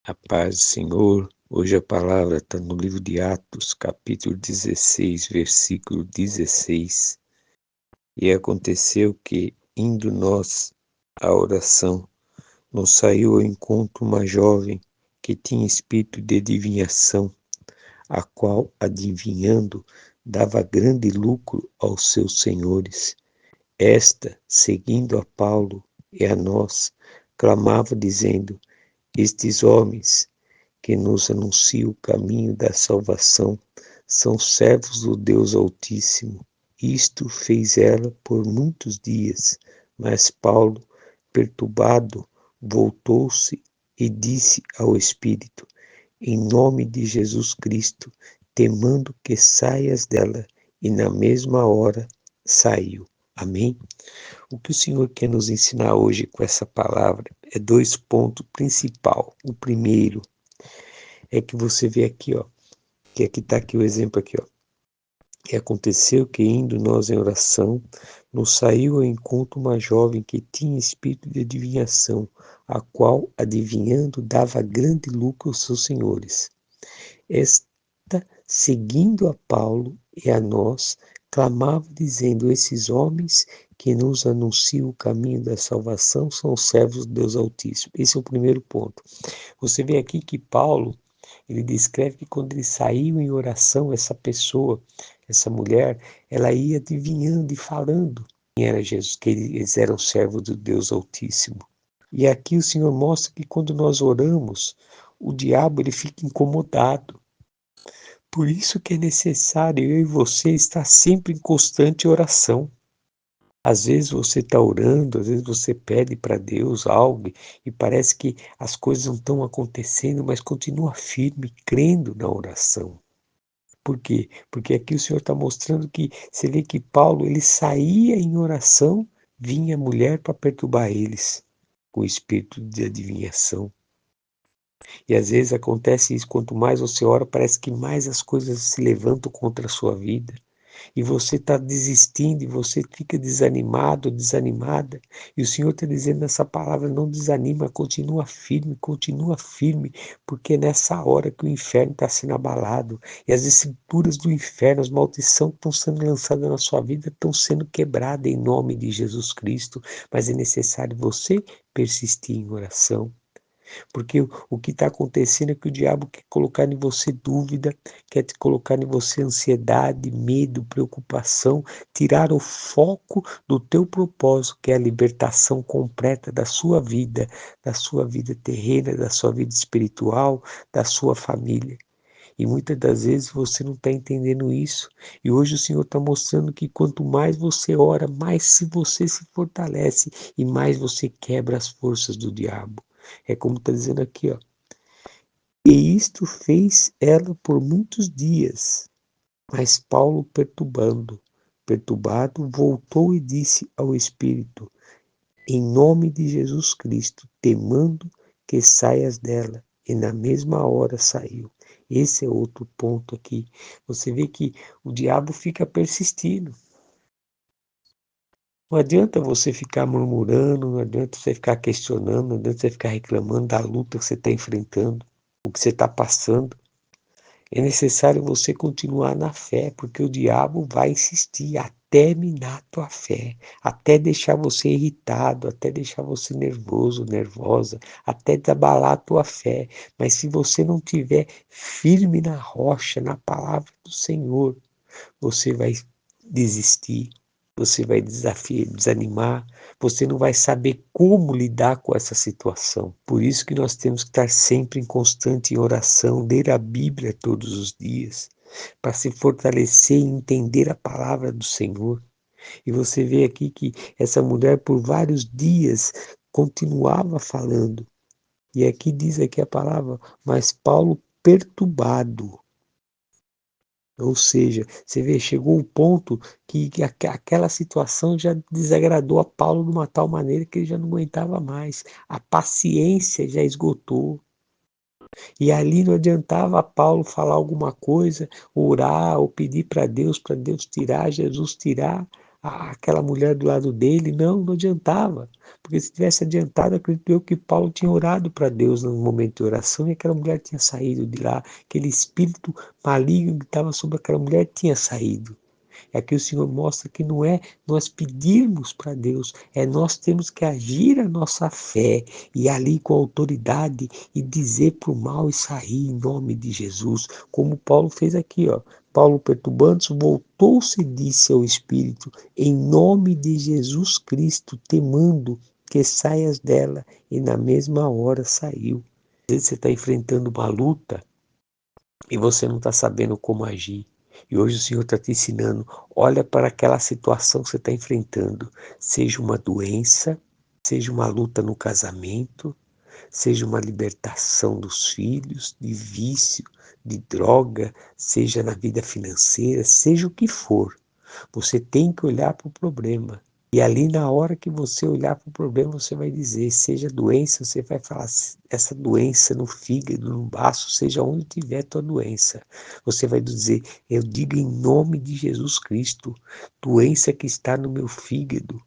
A paz do Senhor. Hoje a palavra está no livro de Atos, capítulo 16, versículo 16. E aconteceu que, indo nós à oração, nos saiu ao encontro uma jovem que tinha espírito de adivinhação, a qual, adivinhando, dava grande lucro aos seus senhores. Esta, seguindo a Paulo e a nós, clamava dizendo: estes homens que nos anuncia o caminho da salvação, são servos do Deus Altíssimo. Isto fez ela por muitos dias, mas Paulo, perturbado, voltou-se e disse ao Espírito: em nome de Jesus Cristo, te mando que saias dela, e na mesma hora saiu. Amém? O que o Senhor quer nos ensinar hoje com essa palavra é dois pontos principais. O primeiro é que você vê aqui, ó, que aqui está aqui o exemplo aqui, ó. E aconteceu que, indo nós em oração, nos saiu ao encontro uma jovem que tinha espírito de adivinhação, a qual, adivinhando, dava grande lucro aos seus senhores. Esta, seguindo a Paulo e a nós, clamava dizendo: esses homens que nos anunciam o caminho da salvação são servos do Deus Altíssimo. Esse é o primeiro ponto. Você vê aqui que Paulo, ele descreve que quando ele saiu em oração, essa pessoa, essa mulher, ela ia adivinhando e falando quem era Jesus, que eles eram servos do Deus Altíssimo. E aqui o Senhor mostra que quando nós oramos, o diabo ele fica incomodado. Por isso que é necessário eu e você estar sempre em constante oração. Às vezes você está orando, às vezes você pede para Deus algo e parece que as coisas não estão acontecendo, mas continua firme, crendo na oração. Por quê? Porque aqui o Senhor está mostrando que você vê que Paulo ele saía em oração, vinha a mulher para perturbar eles com o espírito de adivinhação. E às vezes acontece isso, quanto mais você ora, parece que mais as coisas se levantam contra a sua vida. E você está desistindo, e você fica desanimado, desanimada, e o Senhor está dizendo nessa palavra: não desanima, continua firme, porque é nessa hora que o inferno está sendo abalado, e as estruturas do inferno, as maldições que estão sendo lançadas na sua vida, estão sendo quebradas em nome de Jesus Cristo, mas é necessário você persistir em oração. Porque o que está acontecendo é que o diabo quer colocar em você dúvida, quer te colocar em você ansiedade, medo, preocupação, tirar o foco do teu propósito, que é a libertação completa da sua vida terrena, da sua vida espiritual, da sua família. E muitas das vezes você não está entendendo isso. E hoje o Senhor está mostrando que quanto mais você ora, mais se você se fortalece e mais você quebra as forças do diabo. É como está dizendo aqui, ó. E isto fez ela por muitos dias. Mas Paulo, perturbado, voltou e disse ao Espírito: em nome de Jesus Cristo, te mando que saias dela. E na mesma hora saiu. Esse é outro ponto aqui. Você vê que o diabo fica persistindo. Não adianta você ficar murmurando, não adianta você ficar questionando, não adianta você ficar reclamando da luta que você está enfrentando, o que você está passando. É necessário você continuar na fé, porque o diabo vai insistir até minar a tua fé, até deixar você irritado, até deixar você nervoso, nervosa, até abalar a tua fé. Mas se você não tiver firme na rocha, na palavra do Senhor, você vai desistir, você vai desanimar, você não vai saber como lidar com essa situação. Por isso que nós temos que estar sempre em constante oração, ler a Bíblia todos os dias, para se fortalecer e entender a palavra do Senhor. E você vê aqui que essa mulher por vários dias continuava falando. E aqui diz aqui a palavra, mas Paulo perturbado. Ou seja, você vê, chegou o ponto que aquela situação já desagradou a Paulo de uma tal maneira que ele já não aguentava mais. A paciência já esgotou. E ali não adiantava Paulo falar alguma coisa, orar ou pedir para Deus tirar, Jesus tirar. aquela mulher do lado dele. Não adiantava. Porque se tivesse adiantado, acredito eu que Paulo tinha orado para Deus no momento de oração e aquela mulher tinha saído de lá. Aquele espírito maligno que estava sobre aquela mulher tinha saído. Aqui o Senhor mostra que não é nós pedirmos para Deus, é nós temos que agir a nossa fé e ali com autoridade e dizer para o mal e sair em nome de Jesus, como Paulo fez aqui, ó. Paulo, perturbando-se, voltou-se e disse ao Espírito, em nome de Jesus Cristo, temando que saias dela, e na mesma hora saiu. Às vezes você está enfrentando uma luta e você não está sabendo como agir. E hoje o Senhor está te ensinando, olha para aquela situação que você está enfrentando, seja uma doença, seja uma luta no casamento, seja uma libertação dos filhos, de vício, de droga, seja na vida financeira, seja o que for. Você tem que olhar para o problema. E ali na hora que você olhar para o problema, você vai dizer, seja doença, você vai falar, essa doença no fígado, no baço, seja onde tiver tua doença. Você vai dizer, eu digo em nome de Jesus Cristo, doença que está no meu fígado,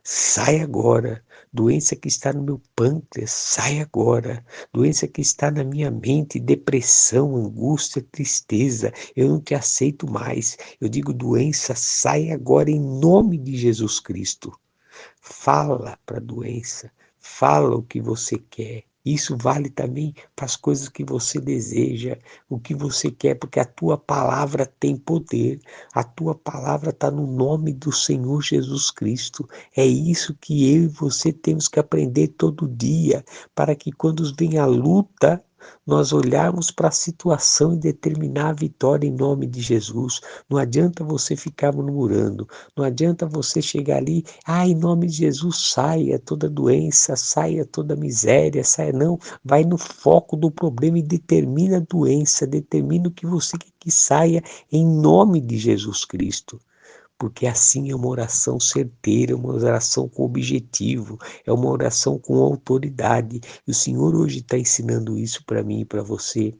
sai agora. Doença que está no meu pâncreas, sai agora. Doença que está na minha mente, depressão, angústia, tristeza, eu não te aceito mais. Eu digo, doença, sai agora em nome de Jesus Cristo. Fala para a doença, fala o que você quer. Isso vale também para as coisas que você deseja, o que você quer, porque a tua palavra tem poder. A tua palavra está no nome do Senhor Jesus Cristo. É isso que eu e você temos que aprender todo dia, para que quando vem a luta, nós olharmos para a situação e determinar a vitória em nome de Jesus. Não adianta você ficar murmurando, não adianta você chegar ali, em nome de Jesus, saia toda doença, saia toda miséria, saia não, vai no foco do problema e determina a doença, determina o que você quer que saia em nome de Jesus Cristo. Porque assim é uma oração certeira, é uma oração com objetivo, é uma oração com autoridade. E o Senhor hoje está ensinando isso para mim e para você.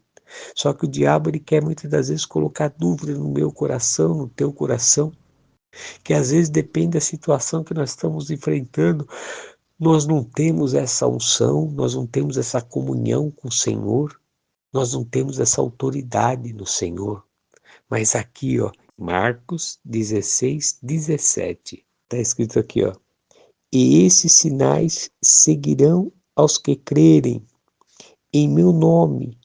Só que o diabo ele quer muitas das vezes colocar dúvida no meu coração, no teu coração, que às vezes depende da situação que nós estamos enfrentando. Nós não temos essa unção, nós não temos essa comunhão com o Senhor, nós não temos essa autoridade no Senhor. Mas aqui, ó, Marcos 16, 17, está escrito aqui, ó, e esses sinais seguirão aos que crerem. Em meu nome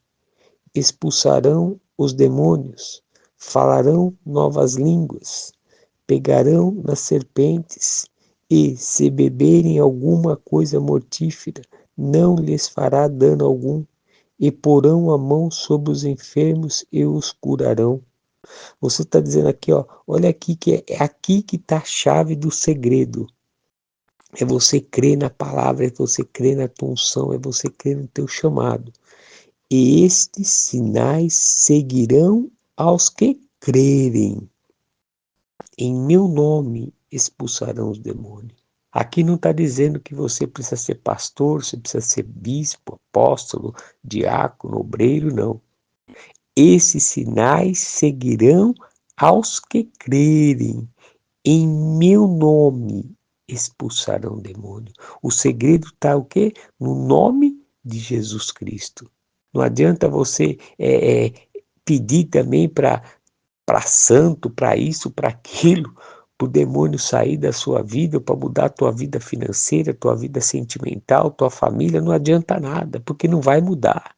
expulsarão os demônios, falarão novas línguas, pegarão nas serpentes, e, se beberem alguma coisa mortífera, não lhes fará dano algum, e porão a mão sobre os enfermos e os curarão. Você está dizendo aqui, ó, olha aqui que é aqui que está a chave do segredo. É você crer na palavra, é você crer na tua unção, é você crer no teu chamado. E estes sinais seguirão aos que crerem. Em meu nome expulsarão os demônios. Aqui não está dizendo que você precisa ser pastor, você precisa ser bispo, apóstolo, diácono, obreiro, não. Esses sinais seguirão aos que crerem. Em meu nome expulsarão demônio. O segredo está o quê? No nome de Jesus Cristo. Não adianta você pedir também para santo, para isso, para aquilo, para o demônio sair da sua vida, para mudar a tua vida financeira, tua vida sentimental, tua família, não adianta nada, porque não vai mudar.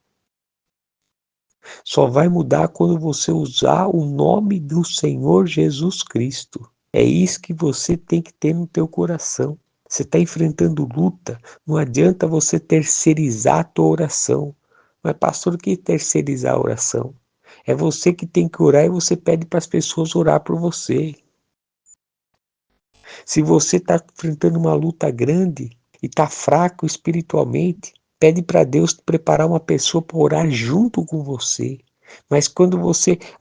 Só vai mudar quando você usar o nome do Senhor Jesus Cristo. É isso que você tem que ter no teu coração. Você está enfrentando luta, não adianta você terceirizar a tua oração. Mas pastor, o que é terceirizar a oração? É você que tem que orar e você pede para as pessoas orar por você. Se você está enfrentando uma luta grande e está fraco espiritualmente, pede para Deus preparar uma pessoa para orar junto com você. Mas quando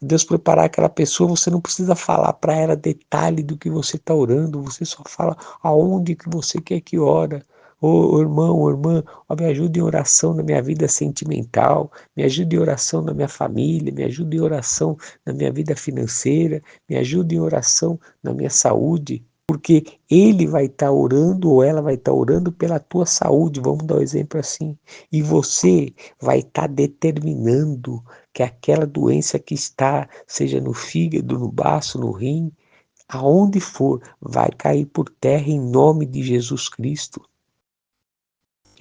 Deus preparar aquela pessoa, você não precisa falar para ela detalhe do que você está orando, você só fala aonde que você quer que ora. Ô irmão, ô irmã, me ajude em oração na minha vida sentimental, me ajude em oração na minha família, me ajude em oração na minha vida financeira, me ajude em oração na minha saúde. Porque ele vai estar orando ou ela vai estar orando pela tua saúde, vamos dar um exemplo assim. E você vai estar determinando que aquela doença que está, seja no fígado, no baço, no rim, aonde for, vai cair por terra em nome de Jesus Cristo.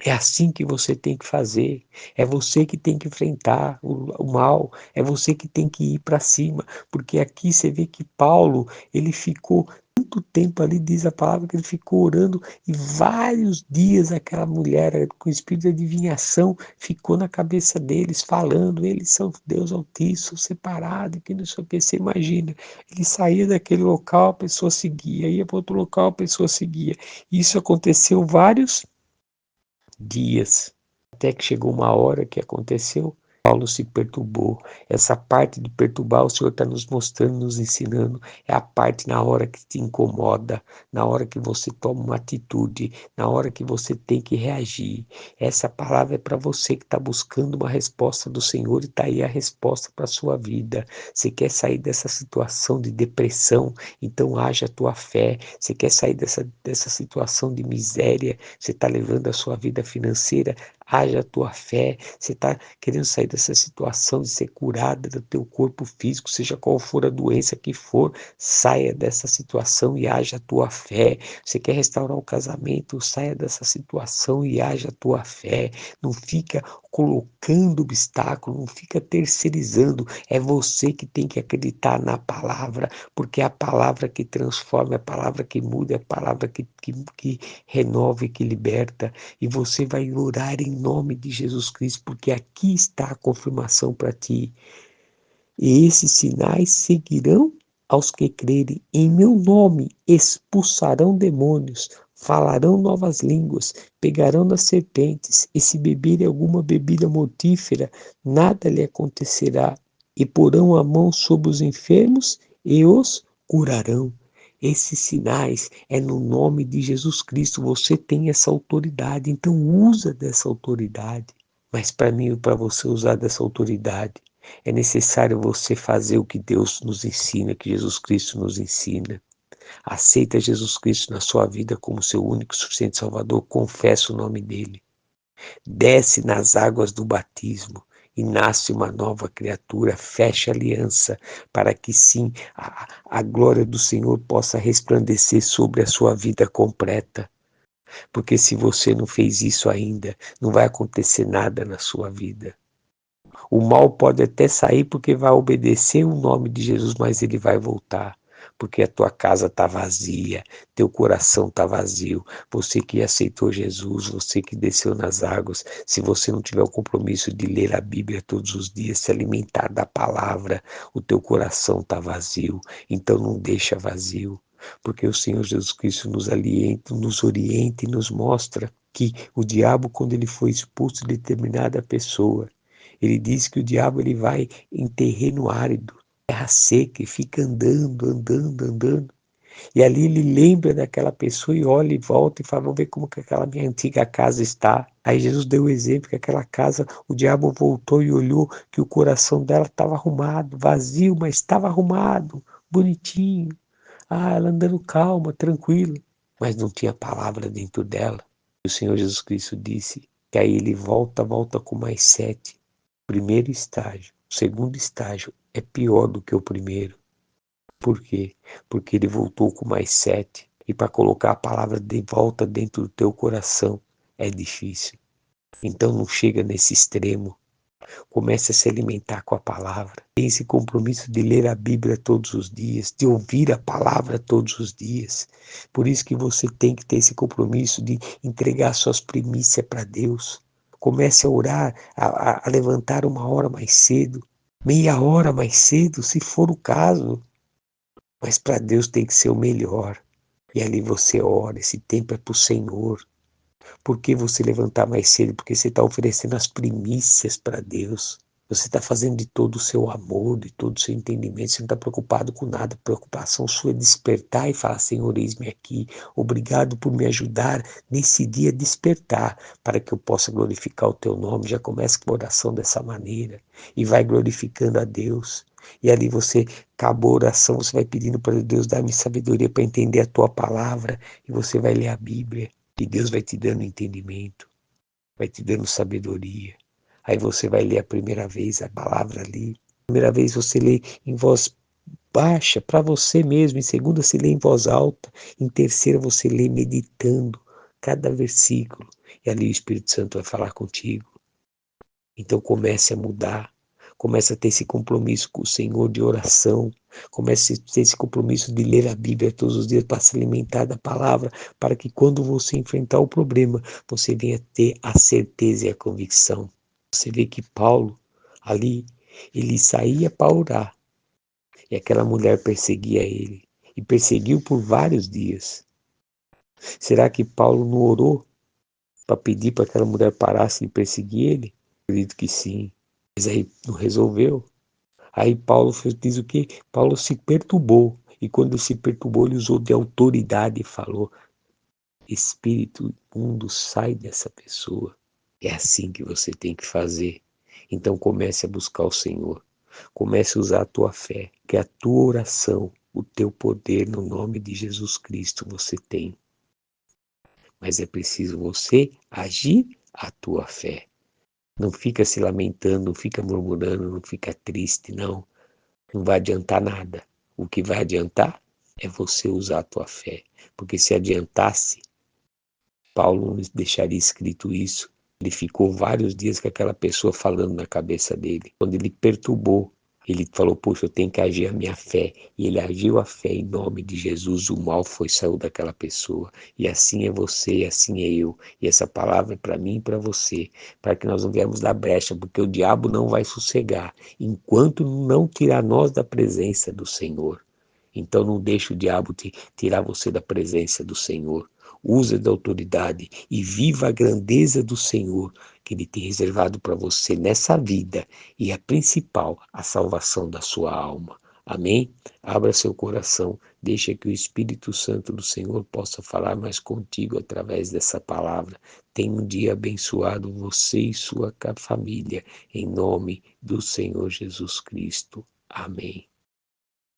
É assim que você tem que fazer. É você que tem que enfrentar o mal. É você que tem que ir para cima. Porque aqui você vê que Paulo, ele ficou tanto tempo ali, diz a palavra, que ele ficou orando e vários dias aquela mulher com espírito de adivinhação ficou na cabeça deles, falando, eles são Deus Altíssimo, separados, que não sei o que. Você imagina, ele saía daquele local, a pessoa seguia, ia para outro local, a pessoa seguia. Isso aconteceu vários dias, até que chegou uma hora que aconteceu, Paulo se perturbou. Essa parte de perturbar, o Senhor está nos mostrando, nos ensinando, é a parte na hora que te incomoda, na hora que você toma uma atitude, na hora que você tem que reagir. Essa palavra é para você que está buscando uma resposta do Senhor e está aí a resposta para a sua vida. Você quer sair dessa situação de depressão, então haja a tua fé. Você quer sair dessa situação de miséria, você está levando a sua vida financeira, haja a tua fé. Você está querendo sair dessa situação de ser curada do teu corpo físico, seja qual for a doença que for, saia dessa situação e haja a tua fé. Você quer restaurar o casamento, saia dessa situação e haja a tua fé. Não fica colocando obstáculo, não fica terceirizando. É você que tem que acreditar na palavra, porque é a palavra que transforma, é a palavra que muda, é a palavra que renova e que liberta. E você vai orar em nome de Jesus Cristo, porque aqui está a confirmação para ti. E esses sinais seguirão aos que crerem. Em meu nome expulsarão demônios, falarão novas línguas, pegarão nas serpentes, e se beberem alguma bebida mortífera, nada lhe acontecerá. E porão a mão sobre os enfermos e os curarão. Esses sinais é no nome de Jesus Cristo. Você tem essa autoridade, então usa dessa autoridade. Mas para mim e para você usar dessa autoridade, é necessário você fazer o que Deus nos ensina, que Jesus Cristo nos ensina. Aceita Jesus Cristo na sua vida como seu único e suficiente Salvador, confessa o nome dele. Desce nas águas do batismo e nasce uma nova criatura, fecha aliança, para que sim, a glória do Senhor possa resplandecer sobre a sua vida completa. Porque se você não fez isso ainda, não vai acontecer nada na sua vida. O mal pode até sair porque vai obedecer o nome de Jesus, mas ele vai voltar. Porque a tua casa está vazia, teu coração está vazio. Você que aceitou Jesus, você que desceu nas águas, se você não tiver o compromisso de ler a Bíblia todos os dias, se alimentar da palavra, o teu coração está vazio. Então não deixa vazio. Porque o Senhor Jesus Cristo nos orienta e nos mostra que o diabo, quando ele foi expulso de determinada pessoa, ele diz que o diabo ele vai em terreno árido, terra seca, e fica andando, andando, andando. E ali ele lembra daquela pessoa e olha e volta e fala, vamos ver como que aquela minha antiga casa está. Aí Jesus deu o exemplo que aquela casa, o diabo voltou e olhou que o coração dela estava arrumado, vazio, mas estava arrumado, bonitinho. Ah, ela andando calma, tranquila, mas não tinha palavra dentro dela. O Senhor Jesus Cristo disse que aí ele volta com mais 7. Primeiro estágio, o segundo estágio é pior do que o primeiro. Por quê? Porque ele voltou com mais 7. E para colocar a palavra de volta dentro do teu coração é difícil. Então não chega nesse extremo. Comece a se alimentar com a palavra. Tem esse compromisso de ler a Bíblia todos os dias, de ouvir a palavra todos os dias. Por isso que você tem que ter esse compromisso de entregar suas primícias para Deus. Comece a orar, a levantar uma hora mais cedo, meia hora mais cedo, se for o caso. Mas para Deus tem que ser o melhor. E ali você ora, esse tempo é para o Senhor. Por que você levantar mais cedo? Porque você está oferecendo as primícias para Deus. Você está fazendo de todo o seu amor, de todo o seu entendimento, você não está preocupado com nada. A preocupação sua é despertar e falar: Senhor, eis-me aqui, obrigado por me ajudar nesse dia a despertar, para que eu possa glorificar o teu nome. Já começa com a oração dessa maneira e vai glorificando a Deus. E ali você, acabou a oração, você vai pedindo para Deus dar-me sabedoria para entender a tua palavra, e você vai ler a Bíblia, e Deus vai te dando entendimento, vai te dando sabedoria. Aí você vai ler a primeira vez a palavra ali. Primeira vez você lê em voz baixa, para você mesmo. Em segunda você lê em voz alta. Em terceira você lê meditando cada versículo. E ali o Espírito Santo vai falar contigo. Então comece a mudar. Comece a ter esse compromisso com o Senhor de oração. Comece a ter esse compromisso de ler a Bíblia todos os dias para se alimentar da palavra, para que quando você enfrentar o problema, você venha ter a certeza e a convicção. Você vê que Paulo, ali, ele saía para orar, e aquela mulher perseguia ele, e perseguiu por vários dias. Será que Paulo não orou para pedir para aquela mulher parasse de perseguir ele? Acredito que sim, mas aí não resolveu. Aí Paulo diz o quê? Paulo se perturbou, e quando se perturbou, ele usou de autoridade e falou: Espírito imundo, sai dessa pessoa. É assim que você tem que fazer. Então comece a buscar o Senhor. Comece a usar a tua fé, que a tua oração, o teu poder no nome de Jesus Cristo você tem. Mas é preciso você agir a tua fé. Não fica se lamentando, não fica murmurando, não fica triste, não. Não vai adiantar nada. O que vai adiantar é você usar a tua fé. Porque se adiantasse, Paulo não deixaria escrito isso. Ele ficou vários dias com aquela pessoa falando na cabeça dele. Quando ele perturbou, ele falou: poxa, eu tenho que agir a minha fé. E ele agiu a fé em nome de Jesus. O mal saiu daquela pessoa. E assim é você, e assim é eu. E essa palavra é para mim e para você, para que nós não viemos da brecha, porque o diabo não vai sossegar enquanto não tirar nós da presença do Senhor. Então não deixe o diabo tirar você da presença do Senhor. Use da autoridade e viva a grandeza do Senhor que Ele tem reservado para você nessa vida, e a principal, a salvação da sua alma. Amém? Abra seu coração, deixa que o Espírito Santo do Senhor possa falar mais contigo através dessa palavra. Tenha um dia abençoado, você e sua família, em nome do Senhor Jesus Cristo. Amém.